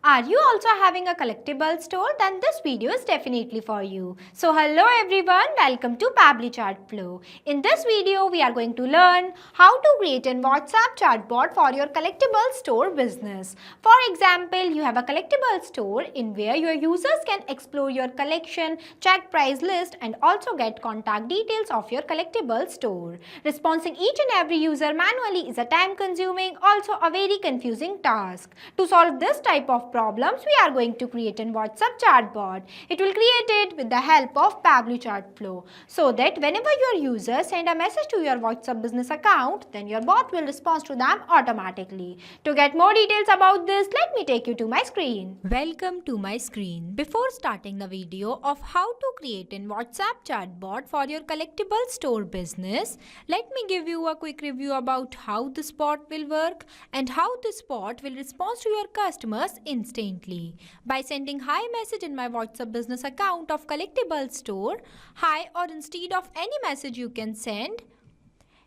Are you also having a collectible store? Then this video is definitely for you. So hello everyone, welcome to Pabbly Chatflow. In this video, we are going to learn how to create a WhatsApp chatbot for your collectible store business. For example, you have a collectible store in where your users can explore your collection, check price list and also get contact details of your collectible store. Responding each and every user manually is a time-consuming, also a very confusing task. To solve this type of problems, we are going to create a WhatsApp chatbot. It will create it with the help of Pabbly Chatflow, so that whenever your users send a message to your WhatsApp business account, then your bot will respond to them automatically. To get more details about this, let me take you to my screen. Welcome to my screen. Before starting the video of how to create a WhatsApp chatbot for your collectible store business, let me give you a quick review about how this bot will work and how this bot will respond to your customers instantly. By sending hi message in my WhatsApp business account of collectible store, hi, or instead of any message you can send,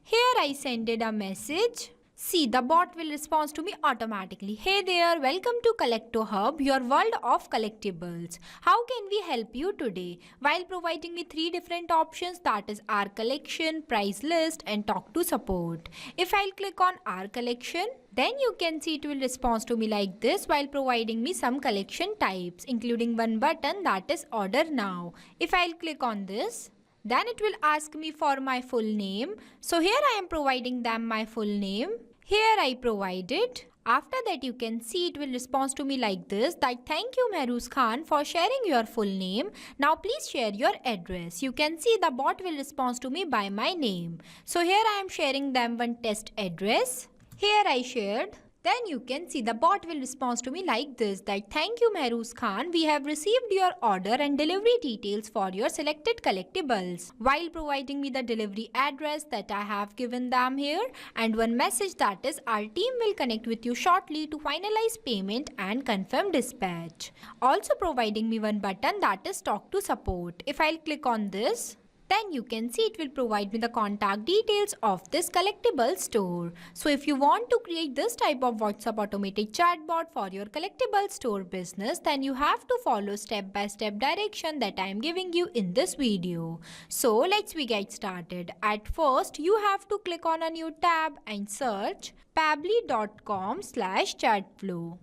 here I sended a message. See, the bot will respond to me automatically. Hey there, welcome to Collecto Hub, your world of collectibles. How can we help you today? While providing me 3 different options, that is our collection, price list and talk to support. If I'll click on our collection, then you can see it will respond to me like this while providing me some collection types, including one button that is order now. If I'll click on this, then it will ask me for my full name. So here I am providing them my full name. Here I provide it. After that you can see it will respond to me like this, that thank you Mehruz Khan for sharing your full name. Now please share your address. You can see the bot will respond to me by my name. So here I am sharing them one test address. Here I shared. Then you can see the bot will respond to me like this, that thank you Mehruz Khan, we have received your order and delivery details for your selected collectibles, while providing me the delivery address that I have given them here and one message that is our team will connect with you shortly to finalize payment and confirm dispatch. Also providing me one button that is talk to support. If I'll click on this, then you can see it will provide me the contact details of this collectible store. So if you want to create this type of WhatsApp automated chatbot for your collectible store business, then you have to follow step-by-step direction that I am giving you in this video. So let's get started. At first, you have to click on a new tab and search pabbly.com/chatflow.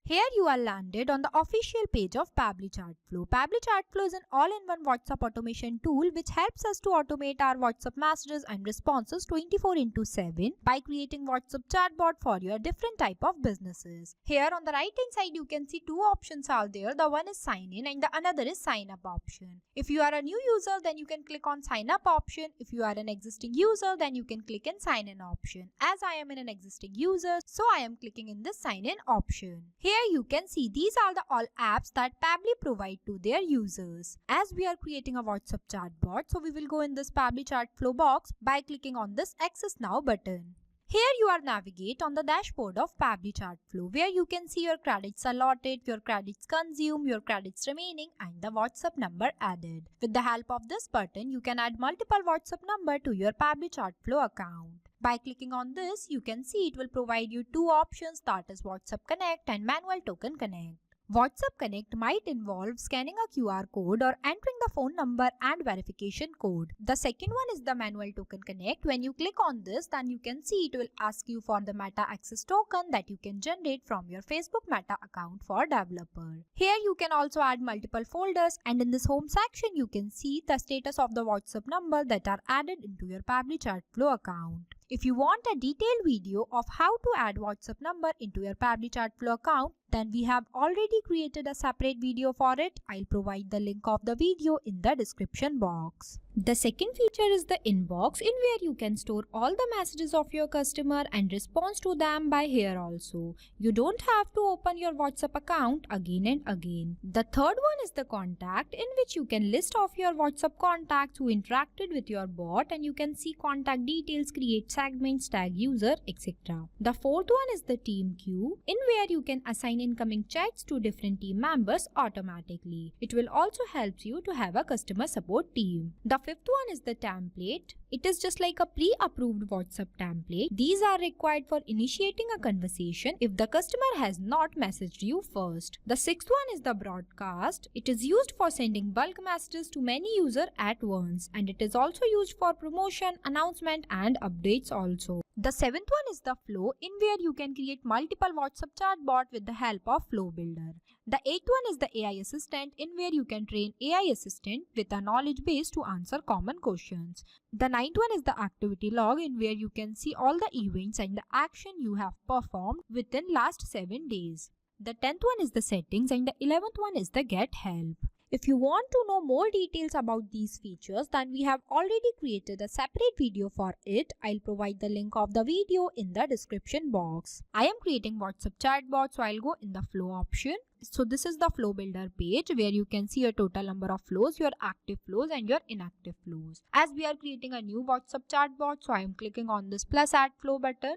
Here you are landed on the official page of Pabbly Chatflow. Pabbly Chatflow is an all-in-one WhatsApp automation tool which helps us to automate our WhatsApp messages and responses 24/7 by creating WhatsApp chatbot for your different type of businesses. Here on the right hand side you can see 2 options are there. The one is sign in and the another is sign up option. If you are a new user, then you can click on sign up option. If you are an existing user, then you can click in sign in option. As I am an existing user, so I am clicking in the sign in option. Here you can see these are the all apps that Pabbly provide to their users. As we are creating a WhatsApp chatbot, so we will go in this Pabbly Chatflow box by clicking on this Access Now button. Here you are navigate on the dashboard of Pabbly Chatflow, where you can see your credits allotted, your credits consumed, your credits remaining and the WhatsApp number added. With the help of this button, you can add multiple WhatsApp number to your Pabbly Chatflow account. By clicking on this, you can see it will provide you 2 options, that is WhatsApp Connect and Manual Token Connect. WhatsApp Connect might involve scanning a QR code or entering the phone number and verification code. The second one is the Manual Token Connect. When you click on this, then you can see it will ask you for the Meta Access token that you can generate from your Facebook Meta account for developer. Here you can also add multiple folders, and in this home section you can see the status of the WhatsApp number that are added into your Pabbly Chatflow account. If you want a detailed video of how to add WhatsApp number into your Pabbly Chatflow account, then we have already created a separate video for it. I'll provide the link of the video in the description box. The second feature is the inbox, in where you can store all the messages of your customer and respond to them by here also. You don't have to open your WhatsApp account again and again. The third one is the contact, in which you can list off your WhatsApp contacts who interacted with your bot and you can see contact details, create segments, tag user, etc. The fourth one is the team queue, in where you can assign incoming chats to different team members automatically. It will also help you to have a customer support team. The fifth one is the template. It is just like a pre-approved WhatsApp template. These are required for initiating a conversation if the customer has not messaged you first. The sixth one is the broadcast. It is used for sending bulk messages to many users at once, and it is also used for promotion, announcement and updates also. The seventh one is the flow, in where you can create multiple WhatsApp chatbot with the help of Flow Builder. The eighth one is the AI assistant, in where you can train AI assistant with a knowledge base to answer common questions. The ninth one is the activity log, in where you can see all the events and the action you have performed within last 7 days. The 10th one is the settings, and the 11th one is the get help. If you want to know more details about these features, then we have already created a separate video for it. I'll provide the link of the video in the description box. I am creating WhatsApp chatbot, so I'll go in the flow option. So this is the flow builder page where you can see your total number of flows, your active flows and your inactive flows. As we are creating a new WhatsApp chatbot, so I am clicking on this plus add flow button.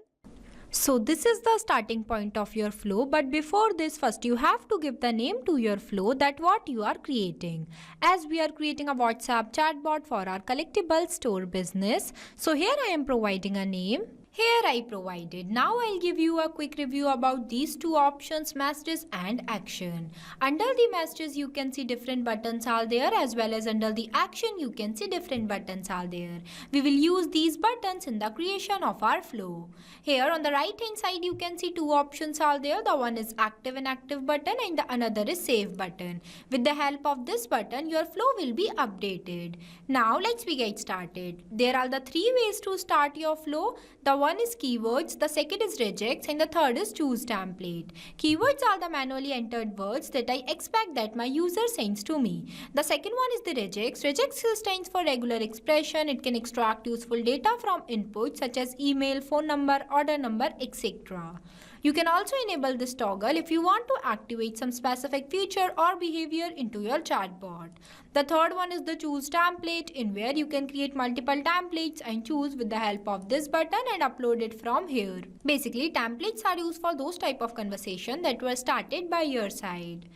So this is the starting point of your flow, but before this, first you have to give the name to your flow, that what you are creating. As we are creating a WhatsApp chatbot for our collectible store business, so here I am providing a name. Here I provided. Now I'll give you a quick review about these two options, messages and action. Under the messages you can see different buttons are there, as well as under the action you can see different buttons are there. We will use these buttons in the creation of our flow. Here on the right hand side you can see two options are there. The one is active and inactive button and the another is save button. With the help of this button your flow will be updated. Now let's get started. There are the three ways to start your flow. The one is keywords, the second is regex and the third is choose template. Keywords are the manually entered words that I expect that my user sends to me. The second one is the regex. Regex stands for regular expression. It can extract useful data from inputs such as email, phone number, order number, etc. You can also enable this toggle if you want to activate some specific feature or behavior into your chatbot. The third one is the choose template, in where you can create multiple templates and choose with the help of this button and upload it from here. Basically, templates are used for those type of conversation that were started by your side.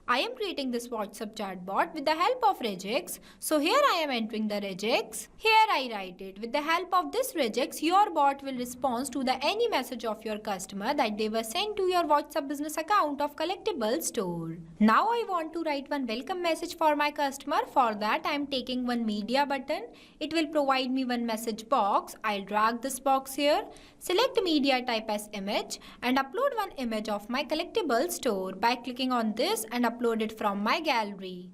I am creating this WhatsApp chatbot with the help of regex. So here I am entering the regex. Here I write it. With the help of this regex, your bot will respond to the any message of your customer that they were sent to your WhatsApp business account of Collectibles store. Now I want to write one welcome message for my customer. For that I am taking one media button. It will provide me one message box. I'll drag this box here. Select media type as image and upload one image of my Collectibles store by clicking on this and upload it from my gallery.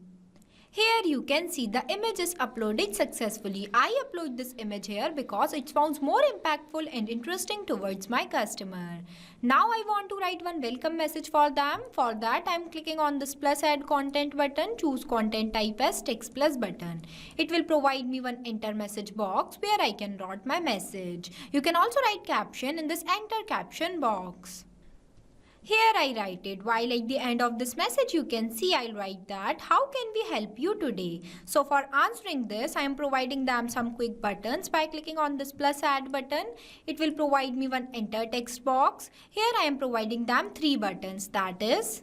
Here you can see the image is uploaded successfully. I upload this image here because it sounds more impactful and interesting towards my customer. Now I want to write one welcome message for them. For that I am clicking on this plus add content button, choose content type as text plus button. It will provide me one enter message box where I can write my message. You can also write caption in this enter caption box. Here I write it, while at the end of this message you can see I'll write that how can we help you today. So for answering this I am providing them some quick buttons by clicking on this plus add button. It will provide me one enter text box. Here I am providing them three buttons, that is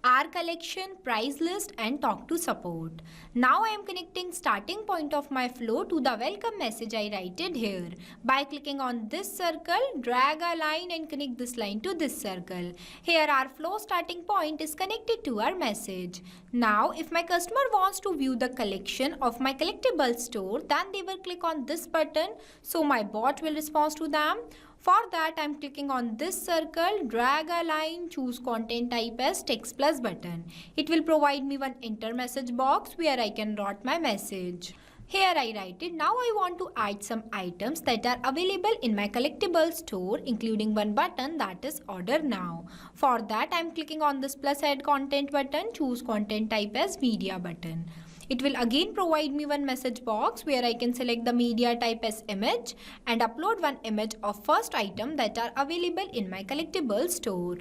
our collection, price list and talk to support. Now I am connecting starting point of my flow to the welcome message I write it here. By clicking on this circle, drag a line and connect this line to this circle. Here our flow starting point is connected to our message. Now if my customer wants to view the collection of my collectible store, then they will click on this button, so my bot will respond to them. For that I am clicking on this circle, drag a line, choose content type as text plus button. It will provide me one enter message box where I can write my message. Here I write it. Now I want to add some items that are available in my collectible store, including one button, that is order now. For that I am clicking on this plus add content button, choose content type as media button. It will again provide me one message box where I can select the media type as image and upload one image of first item that are available in my collectible store.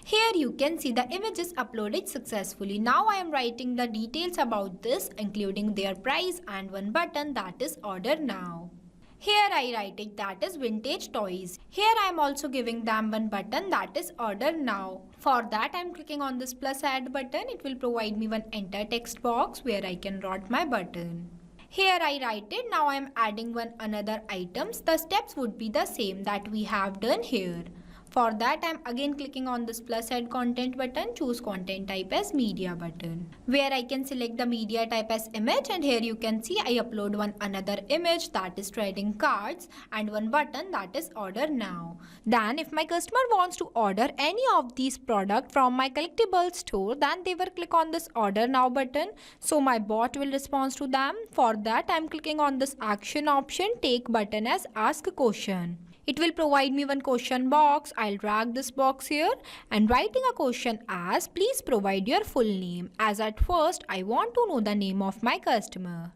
Here you can see the image is uploaded successfully. Now I am writing the details about this, including their price and one button, that is order now. Here I write it, that is vintage toys. Here I am also giving them one button, that is order now. For that I am clicking on this plus add button. It will provide me one enter text box where I can write my button. Here I write it. Now I am adding one another items. The steps would be the same that we have done here. For that, I am again clicking on this plus add content button, choose content type as media button, where I can select the media type as image, and here you can see I upload one another image, that is trading cards, and one button, that is order now. Then if my customer wants to order any of these products from my collectible store, then they will click on this order now button, so my bot will respond to them. For that, I am clicking on this action option, take button as ask a question. It will provide me one question box. I'll drag this box here and writing a question as please provide your full name, as at first I want to know the name of my customer.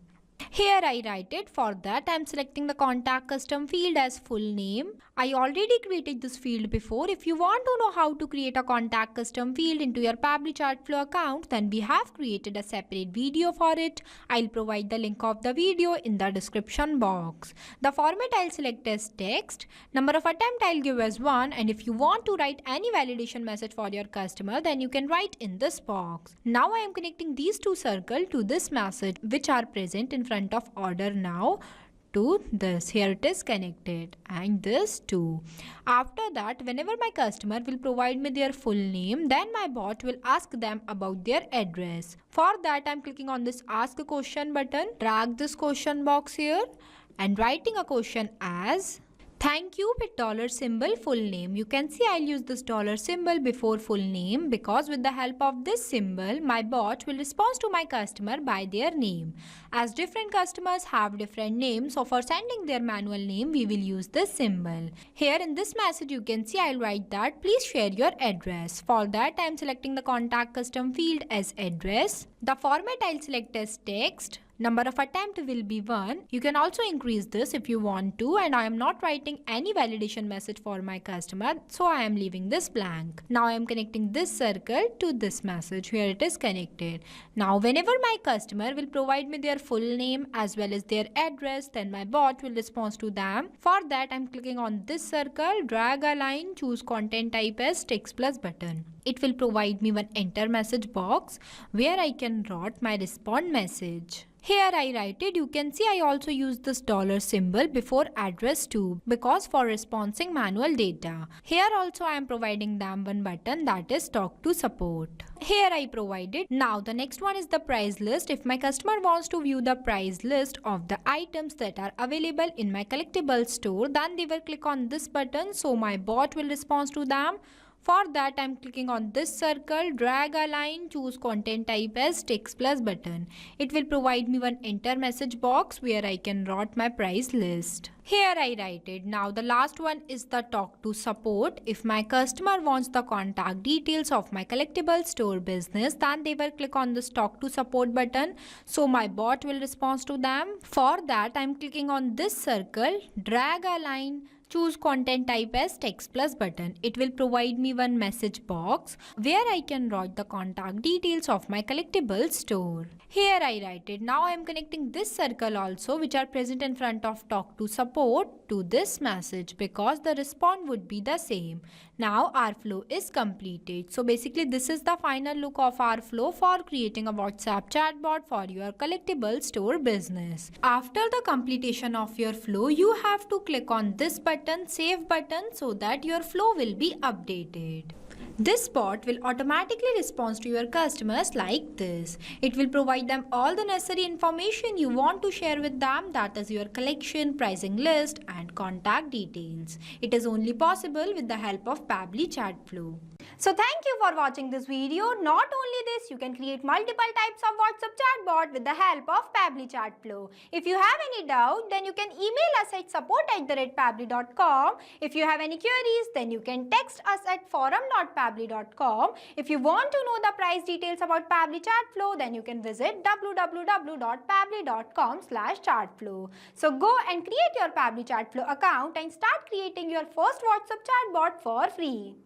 Here I write it. For that I am selecting the contact custom field as full name. I already created this field before. If you want to know how to create a contact custom field into your Pabbly Chatflow account, then we have created a separate video for it. I'll provide the link of the video in the description box. The format I'll select as text. Number of attempt I'll give as 1, and if you want to write any validation message for your customer, then you can write in this box. Now I am connecting these two circles to this message which are present in front of order now to this. Here it is connected, and this too. After that, whenever my customer will provide me their full name, then my bot will ask them about their address. For that, I'm clicking on this ask a question button, drag this question box here and writing a question as thank you with dollar symbol full name. You can see I'll use this dollar symbol before full name because with the help of this symbol, my bot will respond to my customer by their name. As different customers have different names, so for sending their manual name, we will use this symbol. Here in this message, you can see I'll write that please share your address. For that, I am selecting the contact custom field as address. The format I'll select as text. Number of attempt will be 1. You can also increase this if you want to, and I am not writing any validation message for my customer, so I am leaving this blank. Now I am connecting this circle to this message. Here it is connected. Now whenever my customer will provide me their full name as well as their address, then my bot will respond to them. For that, I am clicking on this circle, drag a line, choose content type as text plus button. It will provide me one enter message box where I can write my respond message. Here I write it. You can see I also use this dollar symbol before address too because for responding manual data. Here also I am providing them one button, that is talk to support. Here I provided. Now the next one is the price list. If my customer wants to view the price list of the items that are available in my collectible store, then they will click on this button, so my bot will respond to them. For that, I am clicking on this circle, drag a line, choose content type as text plus button. It will provide me one enter message box where I can write my price list. Here I write it. Now the last one is the talk to support. If my customer wants the contact details of my collectible store business, then they will click on this talk to support button, so my bot will respond to them. For that, I am clicking on this circle, drag a line, choose content type as text plus button. It will provide me one message box where I can write the contact details of my collectible store. Here I write it. Now I am connecting this circle also which are present in front of talk to support to this message because the response would be the same. Now our flow is completed. So basically this is the final look of our flow for creating a WhatsApp chatbot for your collectible store business. After the completion of your flow, you have to click on this button, save button, so that your flow will be updated. This bot will automatically respond to your customers like this. It will provide them all the necessary information you want to share with them, that is your collection, pricing list and contact details. It is only possible with the help of Pabbly Chatflow. So thank you for watching this video. Not only this, you can create multiple types of WhatsApp chatbot with the help of Pabbly Chatflow. If you have any doubt, then you can email us at support@pabbly.com. If you have any queries, then you can text us at forum.pabbly.com. If you want to know the price details about Pabbly Chatflow, then you can visit www.pabbly.com/chatflow. So go and create your Pabbly Chatflow account and start creating your first WhatsApp chatbot for free.